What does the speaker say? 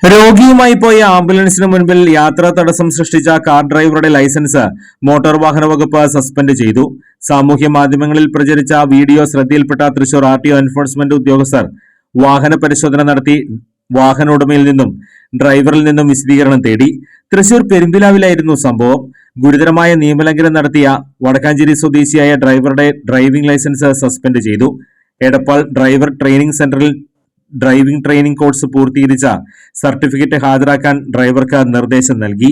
രോഗിയുമായി പോയ ആംബുലൻസിന് മുൻപിൽ യാത്രാ തടസ്സം സൃഷ്ടിച്ച കാർ ഡ്രൈവറുടെ ലൈസൻസ് മോട്ടോർ വാഹന വകുപ്പ് സസ്പെൻഡ് ചെയ്തു. സാമൂഹ്യ മാധ്യമങ്ങളിൽ പ്രചരിച്ച വീഡിയോ ശ്രദ്ധയിൽപ്പെട്ട തൃശൂർ RTO എൻഫോഴ്സ്മെന്റ് ഉദ്യോഗസ്ഥർ വാഹന പരിശോധന നടത്തി വാഹന ഉടമയിൽ നിന്നും ഡ്രൈവറിൽ നിന്നും വിശദീകരണം തേടി. തൃശൂർ പെരുമ്പിലാവിലായിരുന്നു സംഭവം. ഗുരുതരമായ നിയമലംഘനം നടത്തിയ വടക്കാഞ്ചേരി സ്വദേശിയായ ഡ്രൈവറുടെ ഡ്രൈവിംഗ് ലൈസൻസ് സസ്പെൻഡ് ചെയ്തു. എടപ്പാൾ ഡ്രൈവർ ട്രെയിനിംഗ് സെന്ററിൽ ഡ്രൈവിംഗ് ട്രെയിനിംഗ് കോഴ്സ് പൂർത്തീകരിച്ച സർട്ടിഫിക്കറ്റ് ഹാജരാക്കാൻ ഡ്രൈവർക്ക് നിർദ്ദേശം നൽകി.